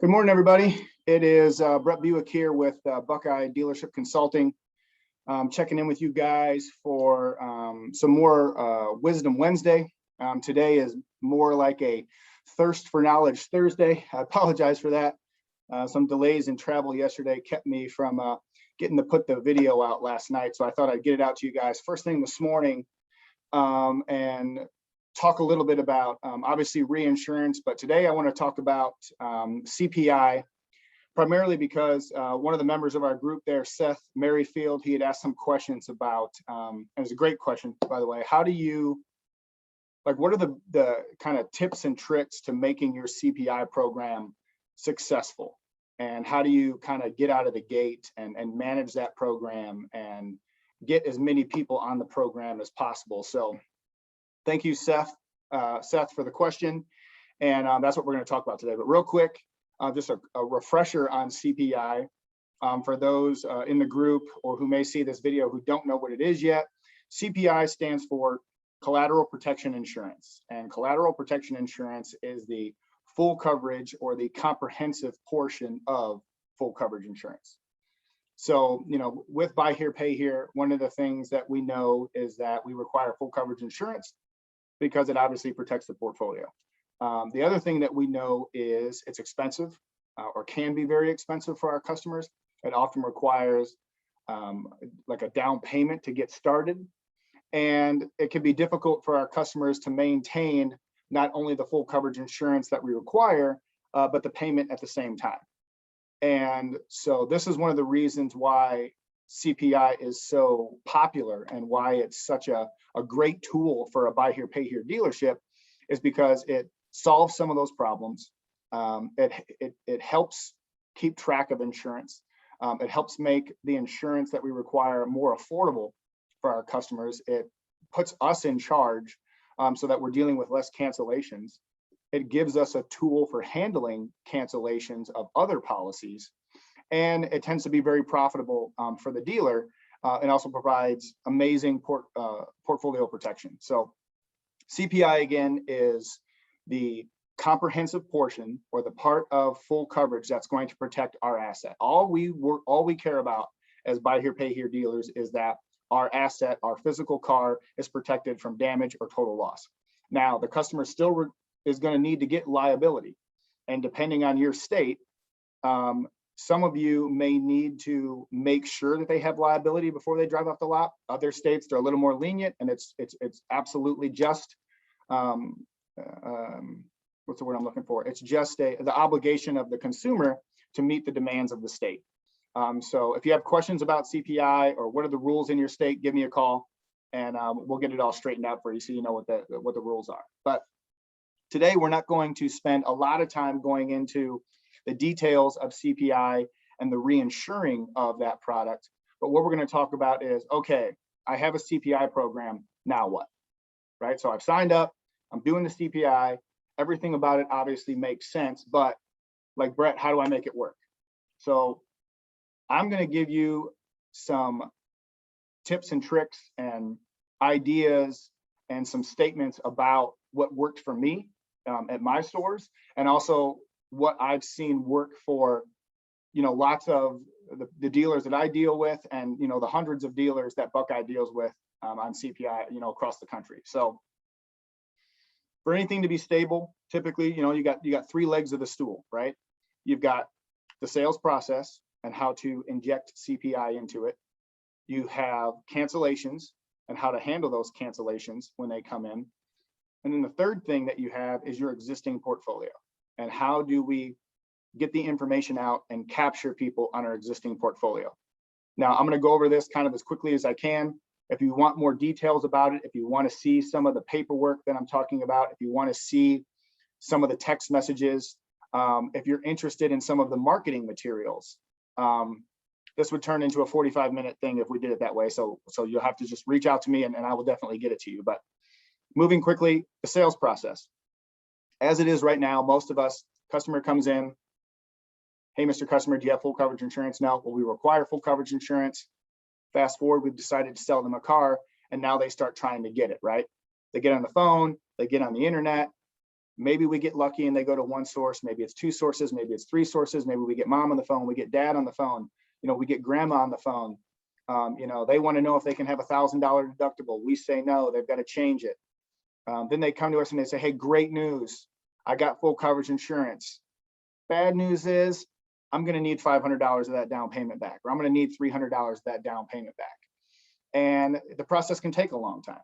Good morning, everybody. It is Bret Buike here with Buckeye Dealership Consulting. Checking in with you guys for some more Wisdom Wednesday. Today is more like a Thirst for Knowledge Thursday. I apologize for that. Some delays in travel yesterday kept me from getting to put the video out last night. So I thought I'd get it out to you guys first thing this morning and talk a little bit about obviously reinsurance, but today I want to talk about CPI, primarily because one of the members of our group there, Seth Merrifield, he had asked some questions about, and it's a great question, by the way, how do you, what are the kind of tips and tricks to making your CPI program successful? And how do you kind of get out of the gate and manage that program and get as many people on the program as possible? So thank you, Seth, for the question. And that's what we're going to talk about today. But real quick, just a refresher on CPI for those in the group or who may see this video who don't know what it is yet. CPI stands for Collateral Protection Insurance. And Collateral Protection Insurance is the full coverage or the comprehensive portion of full coverage insurance. So, with buy here, pay here, one of the things that we know is that we require full coverage insurance because it obviously protects the portfolio. The other thing that we know is it's expensive or can be very expensive for our customers. It often requires like a down payment to get started. And it can be difficult for our customers to maintain not only the full coverage insurance that we require, but the payment at the same time. And so this is one of the reasons why CPI is so popular and why it's such a great tool for a buy here, pay here dealership, is because it solves some of those problems. It helps keep track of insurance. It helps make the insurance that we require more affordable for our customers. It puts us in charge so that we're dealing with less cancellations. It gives us a tool for handling cancellations of other policies. And it tends to be very profitable for the dealer and also provides amazing portfolio protection. So CPI, again, is the comprehensive portion or the part of full coverage that's going to protect our asset. All we care about as buy here, pay here dealers is that our asset, our physical car, is protected from damage or total loss. Now, the customer still is going to need to get liability. And depending on your state, some of you may need to make sure that they have liability before they drive off the lot. Other states, they're a little more lenient, and it's absolutely just, what's the word I'm looking for? It's just the obligation of the consumer to meet the demands of the state. So if you have questions about CPI or what are the rules in your state, give me a call and we'll get it all straightened out for you so you know what the rules are. But today we're not going to spend a lot of time going into the details of CPI and the reinsuring of that product. But what we're going to talk about is, okay, I have a CPI program, now what? Right? So I've signed up, I'm doing the CPI, everything about it obviously makes sense, but like Bret, how do I make it work? So I'm going to give you some tips and tricks and ideas and some statements about what worked for me at my stores, and also what I've seen work for, lots of the dealers that I deal with, and the hundreds of dealers that Buckeye deals with on CPI, across the country. So for anything to be stable, typically, you got three legs of the stool, right? You've got the sales process and how to inject CPI into it. You have cancellations and how to handle those cancellations when they come in. And then the third thing that you have is your existing portfolio. And how do we get the information out and capture people on our existing portfolio? Now, I'm going to go over this kind of as quickly as I can. If you want more details about it, if you want to see some of the paperwork that I'm talking about, if you want to see some of the text messages, if you're interested in some of the marketing materials, this would turn into a 45-minute thing if we did it that way. So you'll have to just reach out to me and I will definitely get it to you. But moving quickly, the sales process. As it is right now, most of us, customer comes in, hey, Mr. Customer, do you have full coverage insurance? No, well, we require full coverage insurance. Fast forward, we've decided to sell them a car, and now they start trying to get it, right? They get on the phone, they get on the internet, Maybe we get lucky and they go to one source, maybe it's two sources, maybe it's three sources, maybe we get mom on the phone, we get dad on the phone, we get grandma on the phone. They want to know if they can have $1,000 deductible. We say no, they've got to change it. Then they come to us and they say, hey, great news, I got full coverage insurance. Bad news is I'm going to need $500 of that down payment back, or I'm going to need $300 of that down payment back. And the process can take a long time.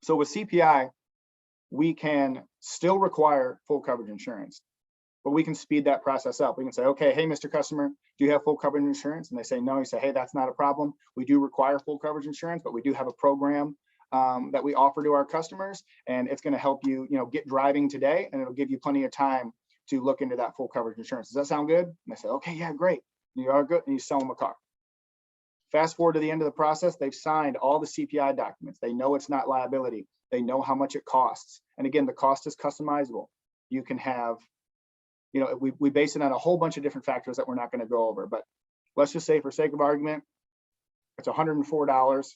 So with CPI, we can still require full coverage insurance, but we can speed that process up. We can say, okay, hey, Mr. Customer, do you have full coverage insurance? And they say no. You say, hey, that's not a problem. We do require full coverage insurance, but we do have a program that we offer to our customers, and it's going to help you, get driving today, and it'll give you plenty of time to look into that full coverage insurance. Does that sound good? And they say, okay, yeah, great. And you are good, and you sell them a car. Fast forward to the end of the process, they've signed all the CPI documents. They know it's not liability. They know how much it costs. And again, the cost is customizable. You can have, we base it on a whole bunch of different factors that we're not going to go over, but let's just say for sake of argument, it's $104.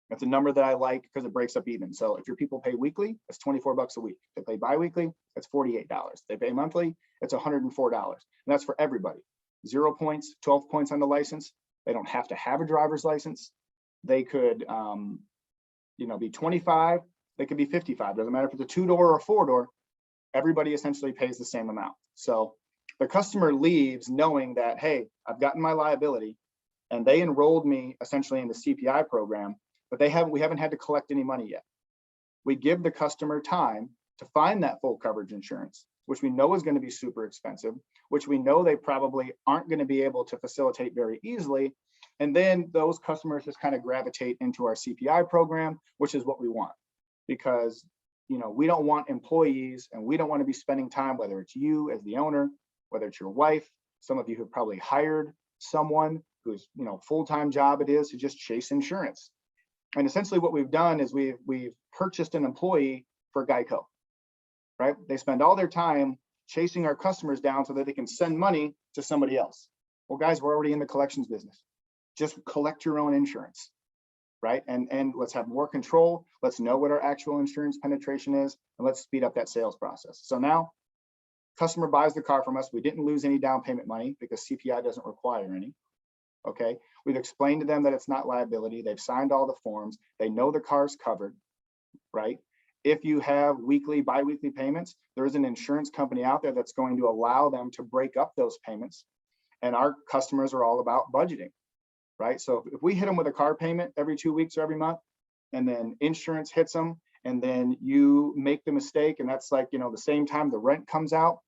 That's a number that I like because it breaks up even. So if your people pay weekly, it's $24 a week. If they pay biweekly, it's $48. If they pay monthly, it's $104. And that's for everybody. 0 points, 12 points on the license. They don't have to have a driver's license. They could, be 25. They could be 55. Doesn't matter if it's a 2-door or a 4-door. Everybody essentially pays the same amount. So the customer leaves knowing that, hey, I've gotten my liability, and they enrolled me essentially in the CPI program, but we haven't had to collect any money yet. We give the customer time to find that full coverage insurance, which we know is going to be super expensive, which we know they probably aren't going to be able to facilitate very easily. And then those customers just kind of gravitate into our CPI program, which is what we want, because we don't want employees, and we don't want to be spending time, whether it's you as the owner, whether it's your wife, some of you have probably hired someone whose full-time job it is to just chase insurance. And essentially what we've done is we've purchased an employee for Geico, right? They spend all their time chasing our customers down so that they can send money to somebody else. Well, guys, we're already in the collections business. Just collect your own insurance, right? And let's have more control. Let's know what our actual insurance penetration is, and let's speed up that sales process. So now, customer buys the car from us. We didn't lose any down payment money because CPI doesn't require any. Okay, we've explained to them that it's not liability. They've signed all the forms. They know the car's covered, right? If you have weekly, biweekly payments, there is an insurance company out there that's going to allow them to break up those payments. And our customers are all about budgeting, right? So if we hit them with a car payment every 2 weeks or every month, and then insurance hits them, and then you make the mistake, and that's like, the same time the rent comes out,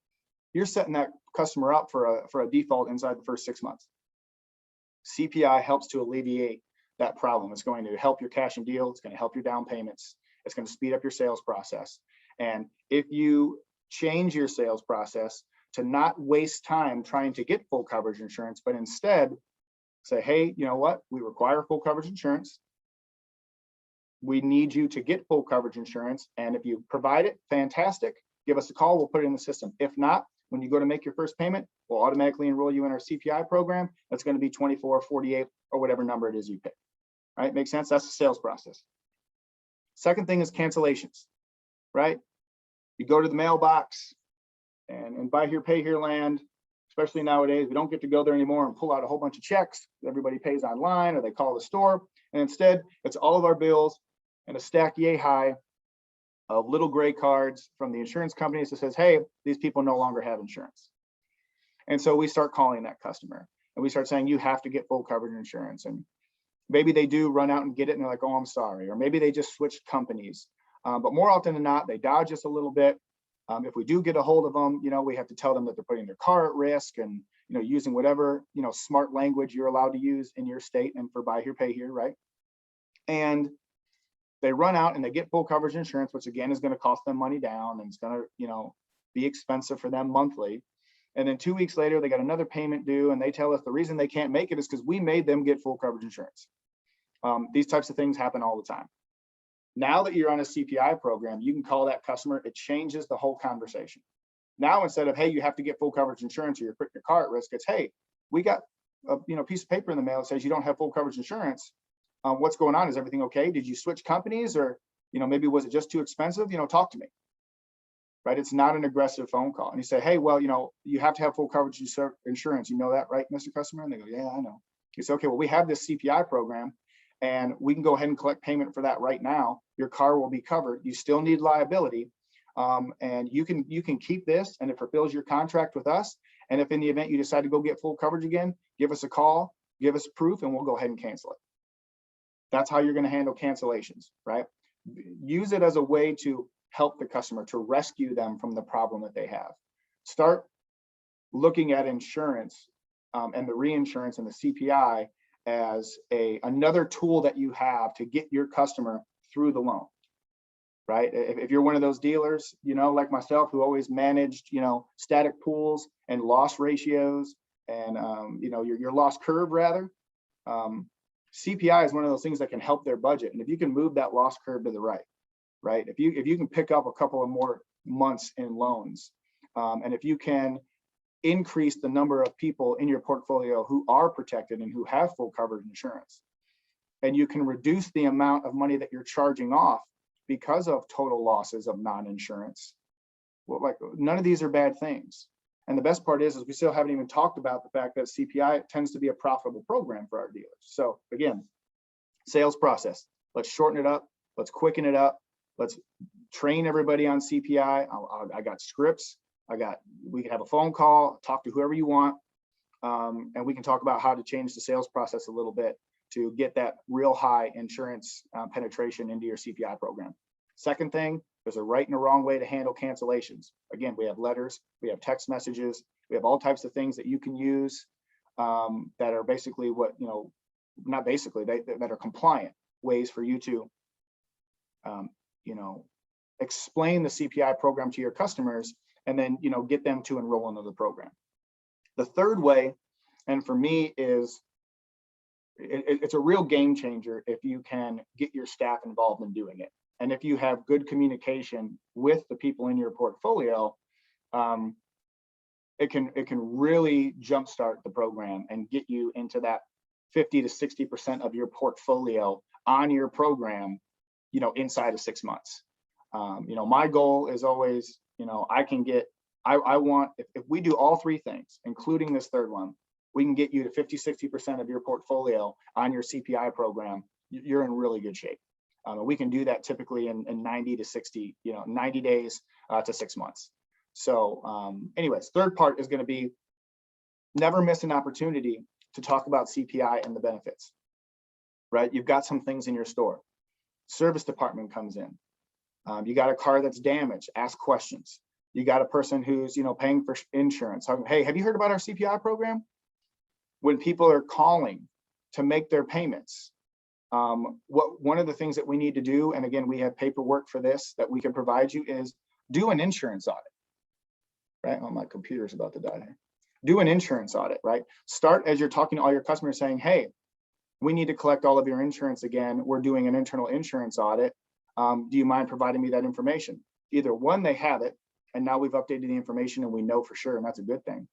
you're setting that customer up for a default inside the first 6 months. CPI helps to alleviate that problem. It's going to help your cash and deal. It's going to help your down payments. It's going to speed up your sales process. And if you change your sales process to not waste time trying to get full coverage insurance, but instead say, hey, you know what? We require full coverage insurance. We need you to get full coverage insurance. And if you provide it, fantastic. Give us a call. We'll put it in the system. If not, when you go to make your first payment, we'll automatically enroll you in our CPI program. That's going to be 24, 48, or whatever number it is you pick. All right, makes sense? That's the sales process. Second thing is cancellations, right? You go to the mailbox and buy here, pay here land, especially nowadays. We don't get to go there anymore and pull out a whole bunch of checks. Everybody pays online, or they call the store. And instead, it's all of our bills and a stack yay high of little gray cards from the insurance companies that says, hey, these people no longer have insurance. And so we start calling that customer, and we start saying, you have to get full coverage insurance. And maybe they do run out and get it, and they're like, oh, I'm sorry. Or maybe they just switched companies. But more often than not, they dodge us a little bit. If we do get a hold of them, we have to tell them that they're putting their car at risk, and using whatever smart language you're allowed to use in your state and for buy here, pay here, right? And they run out and they get full coverage insurance, which again is going to cost them money down, and it's going to be expensive for them monthly. And then 2 weeks later, they got another payment due, and they tell us the reason they can't make it is because we made them get full coverage insurance. These types of things happen all the time. Now that you're on a CPI program, you can call that customer. It changes the whole conversation. Now, instead of, hey, you have to get full coverage insurance or you're putting your car at risk, it's, hey, we got a piece of paper in the mail that says you don't have full coverage insurance. What's going on? Is everything okay? Did you switch companies, or maybe was it just too expensive? Talk to me. right? It's not an aggressive phone call. And you say, hey, well, you have to have full coverage insurance. You know that, right, Mr. Customer? And they go, yeah, I know. You say, okay, well, we have this CPI program and we can go ahead and collect payment for that right now. Your car will be covered. You still need liability. And you can keep this, and it fulfills your contract with us. And if in the event you decide to go get full coverage again, give us a call, give us proof, and we'll go ahead and cancel it. That's how you're going to handle cancellations, right? Use it as a way to help the customer, to rescue them from the problem that they have. Start looking at insurance and the reinsurance and the CPI as another tool that you have to get your customer through the loan, right? If you're one of those dealers, like myself, who always managed, static pools and loss ratios and, your loss curve rather, CPI is one of those things that can help their budget. And if you can move that loss curve to the right? If you can pick up a couple of more months in loans, and if you can increase the number of people in your portfolio who are protected and who have full coverage insurance, and you can reduce the amount of money that you're charging off because of total losses of non-insurance, well, like, none of these are bad things. And the best part is we still haven't even talked about the fact that CPI tends to be a profitable program for our dealers. So again, sales process, let's shorten it up, let's quicken it up, let's train everybody on CPI. I got scripts, we can have a phone call, talk to whoever you want, and we can talk about how to change the sales process a little bit to get that real high insurance penetration into your CPI program. Second thing, there's a right and a wrong way to handle cancellations. Again, we have letters, we have text messages, we have all types of things that you can use that are basically not basically, that are compliant ways for you to, explain the CPI program to your customers and then, get them to enroll into the program. The third way, and for me is, it's a real game changer if you can get your staff involved in doing it. And if you have good communication with the people in your portfolio, it can really jumpstart the program and get you into that 50 to 60% of your portfolio on your program, inside of 6 months. My goal is always, I want, if we do all three things, including this third one, we can get you to 50, 60% of your portfolio on your CPI program. You're in really good shape. We can do that typically in 90 to 60, 90 days to 6 months. So anyways, third part is going to be never miss an opportunity to talk about CPI and the benefits, right? You've got some things in your store. Service department comes in. You got a car that's damaged, ask questions. You got a person who's, paying for insurance. Hey, have you heard about our CPI program? When people are calling to make their payments, one of the things that we need to do, and again, we have paperwork for this that we can provide you, is do an insurance audit, right? Oh, my computer's about to die here. Do an insurance audit, right? Start as you're talking to all your customers saying, hey, we need to collect all of your insurance again. We're doing an internal insurance audit. Do you mind providing me that information? Either one, they have it, and now we've updated the information and we know for sure, and that's a good thing.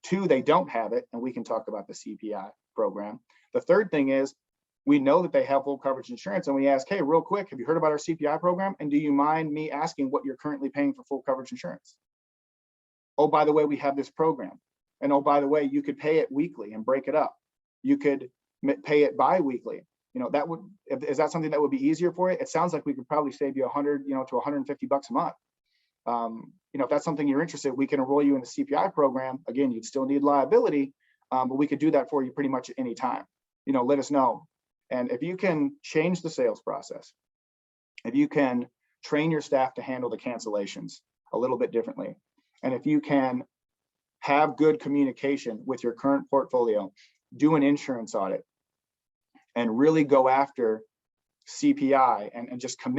Two, they don't have it, and we can talk about the CPI program. The third thing is, we know that they have full coverage insurance, and we ask, hey, real quick, have you heard about our CPI program? And do you mind me asking what you're currently paying for full coverage insurance? Oh, by the way, we have this program. And oh, by the way, you could pay it weekly and break it up. You could pay it bi-weekly. Is that something that would be easier for you? It sounds like we could probably save you 100, to 150 bucks a month. If that's something you're interested in, we can enroll you in the CPI program. Again, you'd still need liability, but we could do that for you pretty much at any time. Let us know. And if you can change the sales process, if you can train your staff to handle the cancellations a little bit differently, and if you can have good communication with your current portfolio, do an insurance audit, and really go after CPI and just commit